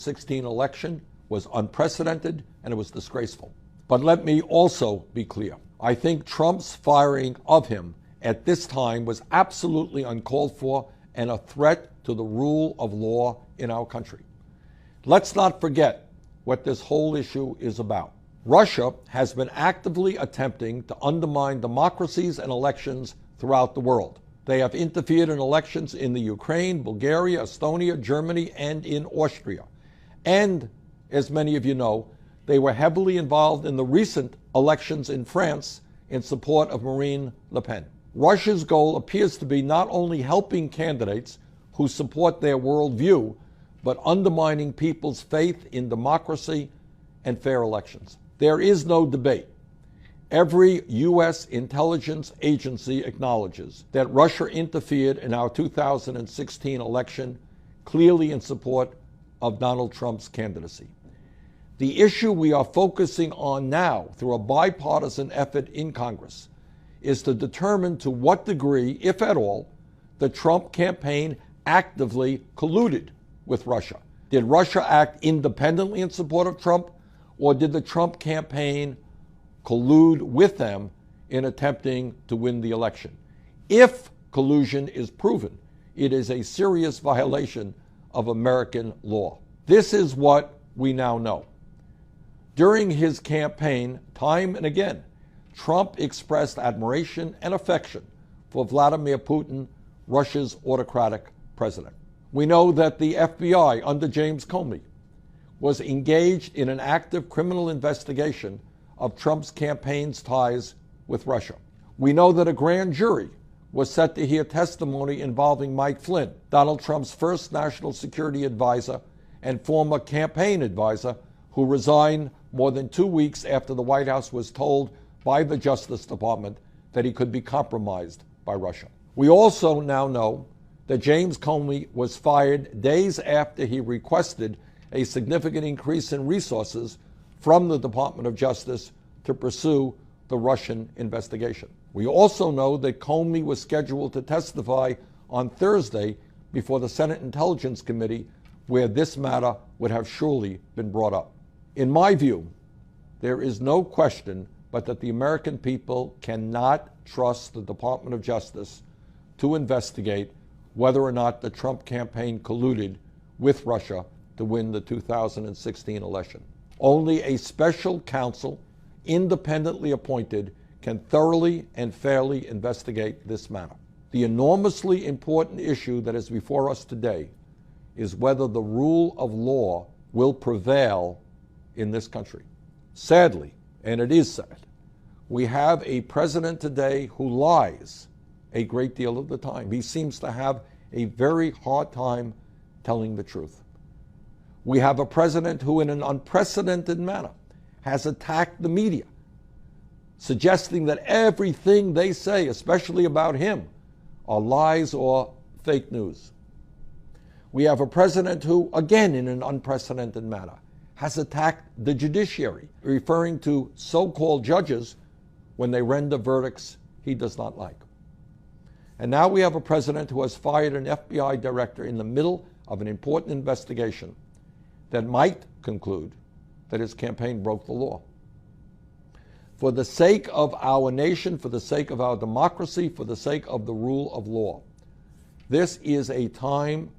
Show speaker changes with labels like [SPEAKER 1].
[SPEAKER 1] 2016 election was unprecedented and it was disgraceful. But let me also be clear. I think Trump's firing of him at this time was absolutely uncalled for and a threat to the rule of law in our country. Let's not forget what this whole issue is about. Russia has been actively attempting to undermine democracies and elections throughout the world. They have interfered in elections in the Ukraine, Bulgaria, Estonia, Germany, and in Austria. And, as many of you know, they were heavily involved in the recent elections in France in support of Marine Le Pen. Russia's goal appears to be not only helping candidates who support their worldview, but undermining people's faith in democracy and fair elections. There is no debate. Every U.S. intelligence agency acknowledges that Russia interfered in our 2016 election, clearly in support of Donald Trump's candidacy. The issue we are focusing on now, through a bipartisan effort in Congress, is to determine to what degree, if at all, the Trump campaign actively colluded with Russia. Did Russia act independently in support of Trump, or did the Trump campaign collude with them in attempting to win the election? If collusion is proven, it is a serious violation of American law. This is what we now know. During his campaign, time and again, Trump expressed admiration and affection for Vladimir Putin, Russia's autocratic president. We know that the FBI under James Comey was engaged in an active criminal investigation of Trump's campaign's ties with Russia. We know that a grand jury was set to hear testimony involving Mike Flynn, Donald Trump's first national security advisor and former campaign advisor, who resigned more than 2 weeks after the White House was told by the Justice Department that he could be compromised by Russia. We also now know that James Comey was fired days after he requested a significant increase in resources from the Department of Justice to pursue the Russian investigation. We also know that Comey was scheduled to testify on Thursday before the Senate Intelligence Committee, where this matter would have surely been brought up. In my view, there is no question but that the American people cannot trust the Department of Justice to investigate whether or not the Trump campaign colluded with Russia to win the 2016 election. Only a special counsel, independently appointed, can thoroughly and fairly investigate this matter. The enormously important issue that is before us today is whether the rule of law will prevail in this country. Sadly, and it is sad, we have a president today who lies a great deal of the time. He seems to have a very hard time telling the truth. We have a president who, in an unprecedented manner, has attacked the media, suggesting that everything they say, especially about him, are lies or fake news. We have a president who, again in an unprecedented manner, has attacked the judiciary, referring to so-called judges when they render verdicts he does not like. And now we have a president who has fired an FBI director in the middle of an important investigation that might conclude that his campaign broke the law. For the sake of our nation, for the sake of our democracy, for the sake of the rule of law, this is a time